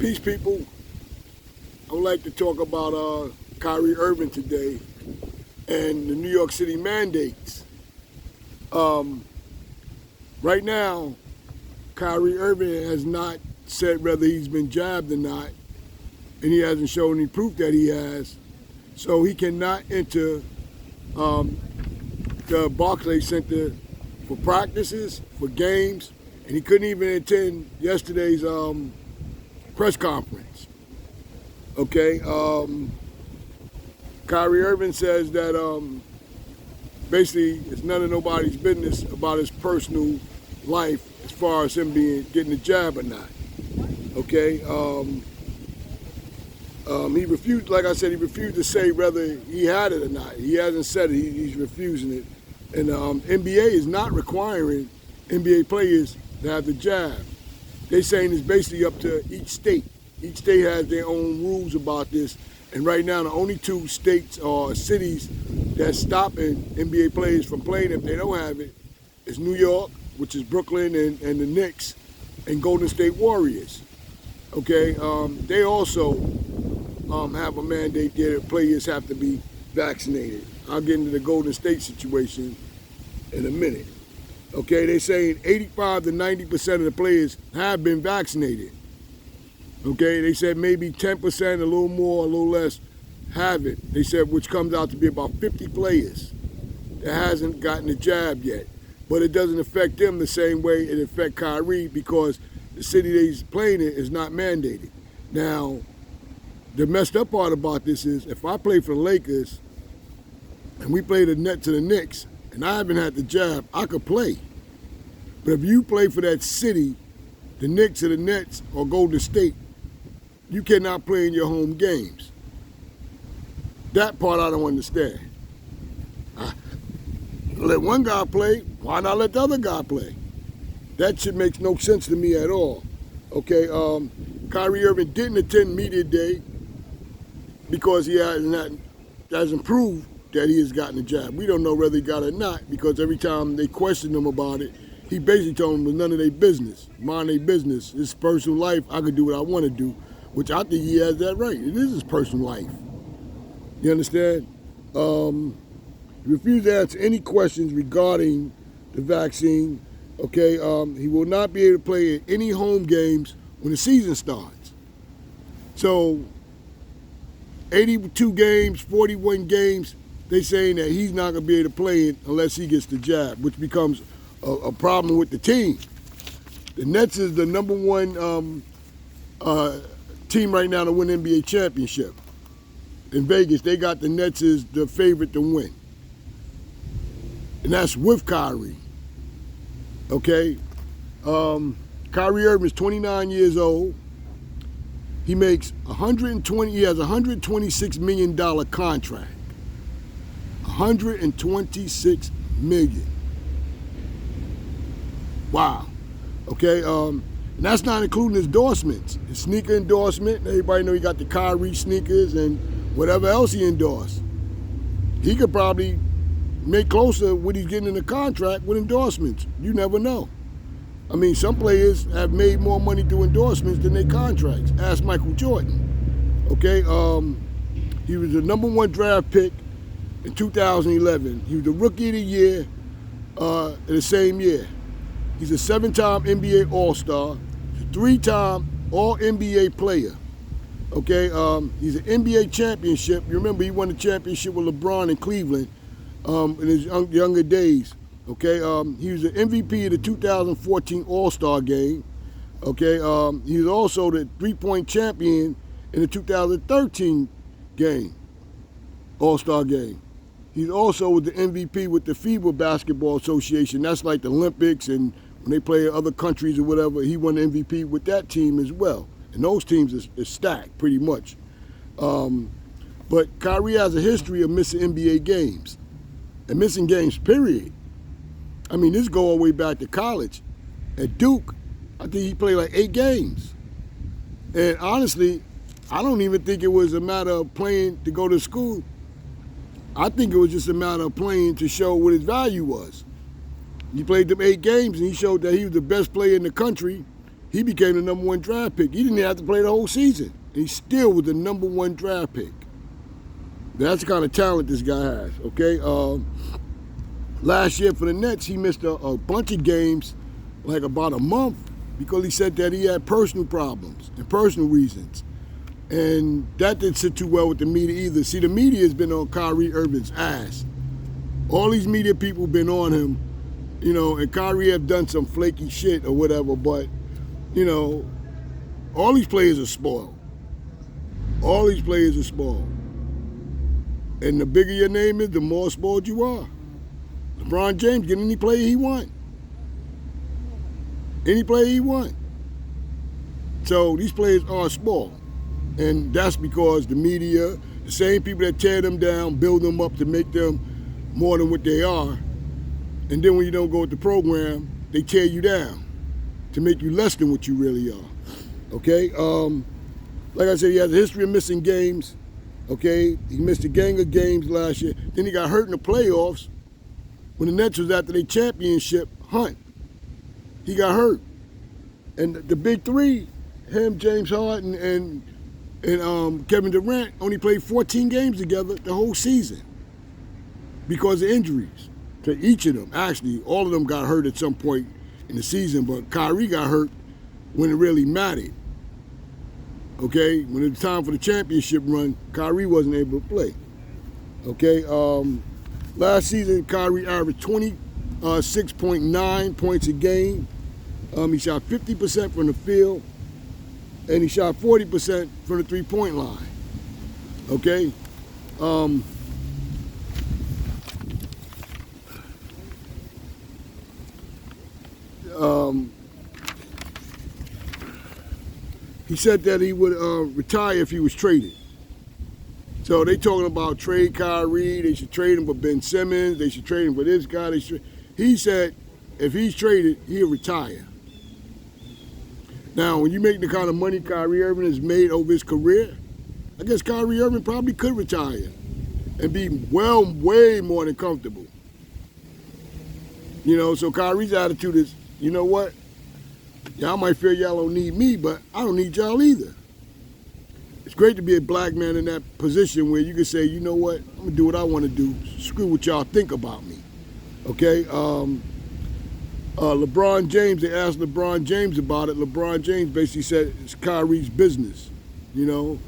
Peace, people. I would like to talk about Kyrie Irving today and the New York City mandates. Right now, Kyrie Irving has not said whether he's been jabbed or not, and he hasn't shown any proof that he has. So he cannot enter the Barclay Center for practices, for games, and he couldn't even attend yesterday's press conference. Okay, Kyrie Irving says that basically it's none of nobody's business about his personal life as far as him getting a jab or not. Okay, he refused, like I said, he refused to say whether he had it or not. He hasn't said it, he's refusing it. And NBA is not requiring NBA players to have the jab. They're saying it's basically up to each state. Each state has their own rules about this. And right now, the only two states or cities that's stopping NBA players from playing if they don't have it is New York, which is Brooklyn and the Knicks, and Golden State Warriors. Okay, they also have a mandate there that players have to be vaccinated. I'll get into the Golden State situation in a minute. Okay, they're saying 85 to 90% of the players have been vaccinated. Okay, they said maybe 10%, a little more, a little less, haven't. They said, which comes out to be about 50 players that hasn't gotten the jab yet. But it doesn't affect them the same way it affects Kyrie because the city that he's playing in is not mandated. Now, the messed up part about this is if I play for the Lakers and we play the net to the Knicks and I haven't had the jab, I could play. But if you play for that city, the Knicks or the Nets or Golden State, you cannot play in your home games. That part I don't understand. Let one guy play, why not let the other guy play? That shit makes no sense to me at all. Okay, Kyrie Irving didn't attend media day because he hasn't proved that he has gotten a jab. We don't know whether he got it or not because every time they questioned him about it, he basically told them it was none of their business. Mind their business. His personal life, I can do what I want to do, which I think he has that right. It is his personal life. You understand? He refused to answer any questions regarding the vaccine. Okay, he will not be able to play at any home games when the season starts. So, 82 games, 41 games, they're saying that he's not going to be able to play it unless he gets the jab, which becomes a problem with the team. The Nets is the number one team right now to win the NBA championship. In Vegas, they got the Nets as the favorite to win. And that's with Kyrie. Okay? Kyrie Irving is 29 years old. He makes he has a $126 million contract. $126 million. Wow. Okay, and that's not including his endorsements. His sneaker endorsement, everybody know he got the Kyrie sneakers and whatever else he endorsed. He could probably make closer what he's getting in the contract with endorsements. You never know. I mean, some players have made more money through endorsements than their contracts. Ask Michael Jordan. Okay, he was the number one draft pick in 2011. He was the Rookie of the Year in the same year. He's a 7-time NBA All-Star, 3-time All-NBA player. Okay, he's an NBA championship. You remember he won the championship with LeBron in Cleveland in his younger days. Okay, he was the MVP of the 2014 All-Star game. Okay, he was also the three-point champion in the 2013 game, All-Star game. He's also the MVP with the FIBA Basketball Association. That's like the Olympics, and when they play in other countries or whatever, he won the MVP with that team as well. And those teams is stacked pretty much. But Kyrie has a history of missing NBA games. And missing games, period. I mean, this go all the way back to college. At Duke, I think he played like 8 games. And honestly, I don't even think it was a matter of playing to go to school. I think it was just a matter of playing to show what his value was. He played them 8 games and he showed that he was the best player in the country. he became the number 1 draft pick. He didn't even have to play the whole season. He still was the number 1 draft pick. That's the kind of talent this guy has, okay? Last year for the Nets, he missed a bunch of games, like about a month, because he said that he had personal problems and personal reasons. And that didn't sit too well with the media either. See, the media has been on Kyrie Irving's ass. All these media people been on him, you know, and Kyrie have done some flaky shit or whatever, but, you know, all these players are spoiled. All these players are spoiled. And the bigger your name is, the more spoiled you are. LeBron James get any player he want. Any player he want. So these players are spoiled. And that's because the media, the same people that tear them down, build them up to make them more than what they are. And then when you don't go with the program, they tear you down to make you less than what you really are. Okay? Like I said, he has a history of missing games. Okay? He missed a gang of games last year. Then he got hurt in the playoffs when the Nets was after their championship hunt. He got hurt. And the big three, him, James Harden, and Kevin Durant only played 14 games together the whole season because of injuries to each of them. Actually, all of them got hurt at some point in the season, but Kyrie got hurt when it really mattered. Okay, when it was time for the championship run, Kyrie wasn't able to play. Okay, last season, Kyrie averaged 26.9 points a game. He shot 50% from the field, and he shot 40% from the three-point line. Okay? He said that he would retire if he was traded. So they talking about trade Kyrie, they should trade him for Ben Simmons, they should trade him for this guy. He said if he's traded, he'll retire. Now, when you make the kind of money Kyrie Irving has made over his career, I guess Kyrie Irving probably could retire and be way more than comfortable. You know, so Kyrie's attitude is, you know what? Y'all might feel y'all don't need me, but I don't need y'all either. It's great to be a black man in that position where you can say, you know what? I'm going to do what I want to do. Screw what y'all think about me. Okay? LeBron James, they asked LeBron James about it. LeBron James basically said it's Kyrie's business, you know,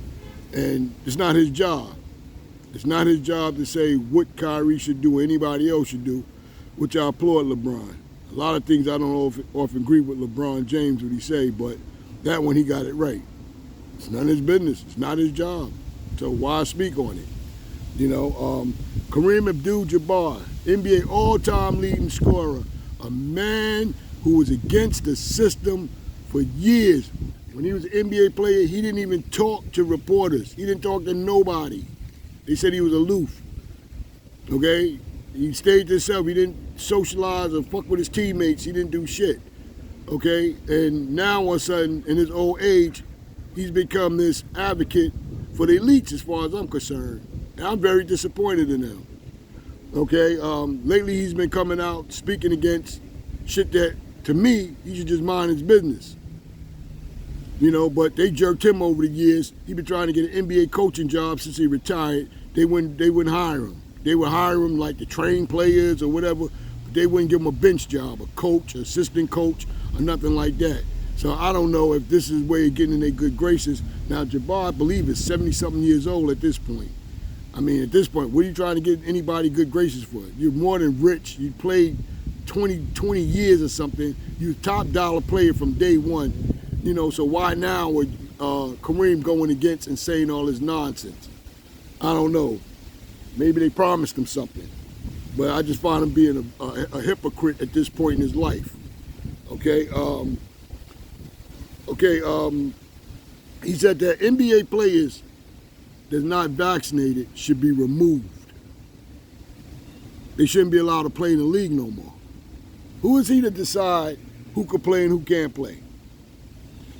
and it's not his job. It's not his job to say what Kyrie should do or anybody else should do, which I applaud LeBron. A lot of things I don't often agree with LeBron James what he say, but that one he got it right. It's none of his business. It's not his job. So why speak on it? You know, Kareem Abdul-Jabbar, NBA all-time leading scorer, a man who was against the system for years. When he was an NBA player, he didn't even talk to reporters. He didn't talk to nobody. They said he was aloof. Okay? He stayed to himself. He didn't socialize or fuck with his teammates. He didn't do shit. Okay? And now all of a sudden, in his old age, he's become this advocate for the elites as far as I'm concerned. And I'm very disappointed in him. Okay, lately he's been coming out speaking against shit that, to me, he should just mind his business. You know, but they jerked him over the years. He been trying to get an NBA coaching job since he retired. They wouldn't hire him. They would hire him like to train players or whatever, but they wouldn't give him a bench job, a coach, assistant coach, or nothing like that. So I don't know if this is where you're getting in their good graces. Now, Jabbar, I believe, is 70-something years old at this point. I mean, at this point, what are you trying to get anybody good graces for? You're more than rich. You played 20 years or something. You're a top dollar player from day one. You know, so why now would Kareem going against and saying all this nonsense? I don't know. Maybe they promised him something. But I just find him being a hypocrite at this point in his life. Okay? He said that NBA players that's not vaccinated should be removed. They shouldn't be allowed to play in the league no more. Who is he to decide who can play and who can't play?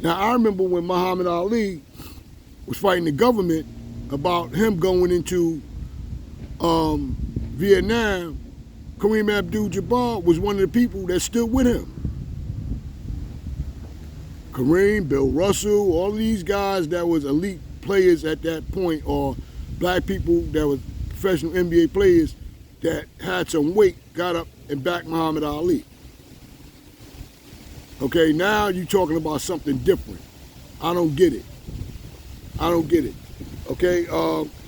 Now, I remember when Muhammad Ali was fighting the government about him going into Vietnam, Kareem Abdul-Jabbar was one of the people that stood with him. Kareem, Bill Russell, all of these guys that was elite players at that point, or black people that was professional NBA players that had some weight, got up and backed Muhammad Ali. Okay, now you're talking about something different. I don't get it. I don't get it. Okay,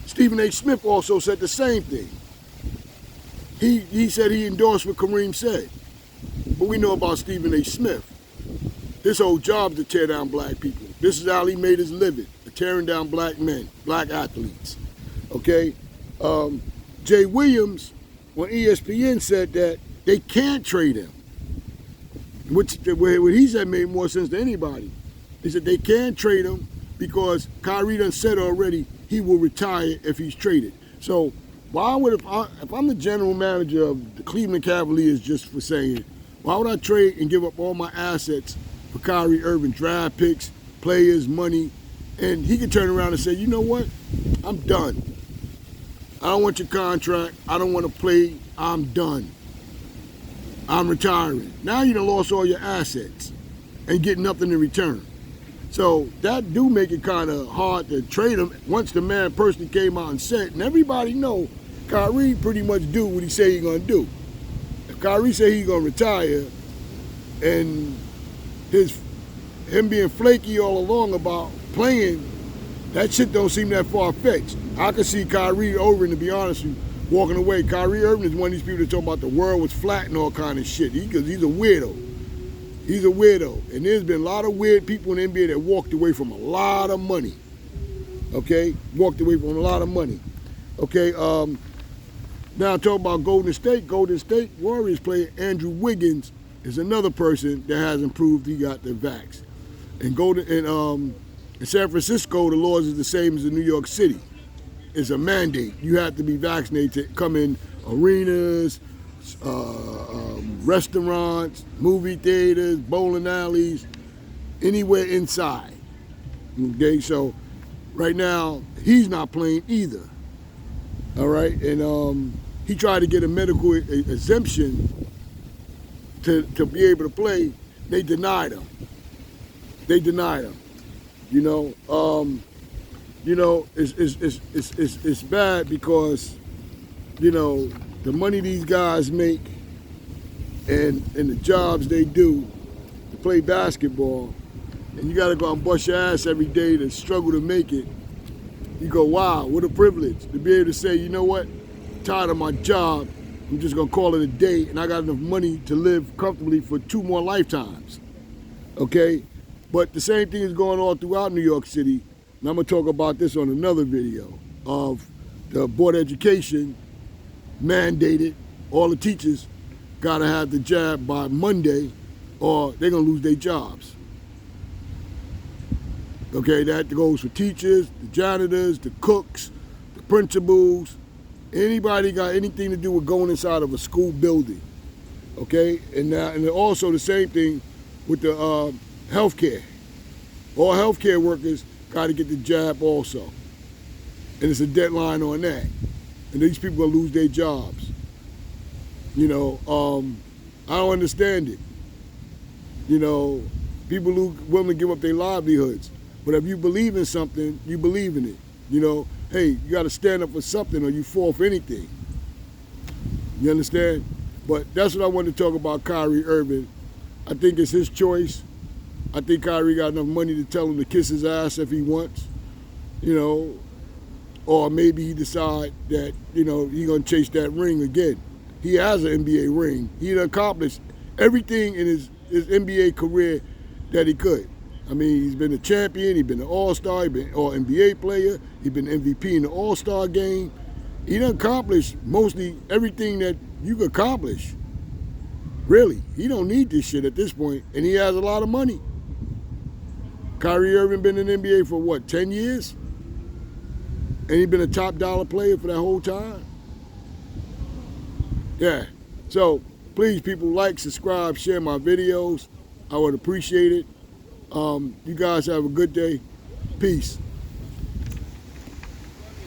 Stephen A. Smith also said the same thing. He said he endorsed what Kareem said. But we know about Stephen A. Smith. His whole job is to tear down black people. This is how he made his living, tearing down black men, black athletes. Okay? Jay Williams on ESPN said that they can't trade him. What he said made more sense than anybody. He said they can't trade him because Kyrie done said already he will retire if he's traded. So why would, if I'm the general manager of the Cleveland Cavaliers, just for saying, why would I trade and give up all my assets for Kyrie Irving, draft picks, players, money, and he could turn around and say, you know what, I'm done. I don't want your contract. I don't want to play. I'm done. I'm retiring. Now you done lost all your assets and get nothing in return. So that do make it kind of hard to trade him once the man personally came out and said, and everybody know Kyrie pretty much do what he say he's going to do. If Kyrie say he's going to retire and him being flaky all along about playing, that shit don't seem that far-fetched. I could see Kyrie Irving, to be honest with you, walking away. Kyrie Irving is one of these people that talk about the world was flat and all kind of shit. Because he's a weirdo. He's a weirdo. And there's been a lot of weird people in the NBA that walked away from a lot of money. Okay? Walked away from a lot of money. Okay, now talk about Golden State. Golden State Warriors player Andrew Wiggins is another person that hasn't proved he got the vax. In San Francisco, the laws is the same as in New York City. It's a mandate. You have to be vaccinated to come in arenas, restaurants, movie theaters, bowling alleys, anywhere inside. Okay, so right now, he's not playing either. All right, and he tried to get a medical exemption to be able to play. They denied him. They denied him. It's bad because, the money these guys make and the jobs they do to play basketball, and you got to go out and bust your ass every day to struggle to make it. You go, wow, what a privilege to be able to say, you know what, I'm tired of my job, I'm just going to call it a day, and I got enough money to live comfortably for 2 more lifetimes. Okay? But the same thing is going on throughout New York City, and I'm going to talk about this on another video, of the Board of Education mandated all the teachers got to have the jab by Monday or they're going to lose their jobs. Okay, that goes for teachers, the janitors, the cooks, the principals, anybody got anything to do with going inside of a school building. Okay, and also the same thing with the healthcare. All healthcare workers got to get the jab also. And it's a deadline on that. And these people are going to lose their jobs. I don't understand it. People who willing to give up their livelihoods. But if you believe in something, you believe in it. Hey, you got to stand up for something or you fall for anything. You understand? But that's what I wanted to talk about Kyrie Irving. I think it's his choice. I think Kyrie got enough money to tell him to kiss his ass if he wants. Or maybe he decide that, he's going to chase that ring again. He has an NBA ring. He accomplished everything in his NBA career that he could. I mean, he's been a champion, he's been an all-star, he's been an all-NBA player, he's been MVP in the all-star game. He done accomplished mostly everything that you could accomplish. Really, he don't need this shit at this point, and he has a lot of money. Kyrie Irving been in the NBA for what, 10 years? And he been a top dollar player for that whole time? Yeah, so please people like, subscribe, share my videos. I would appreciate it. You guys have a good day. Peace.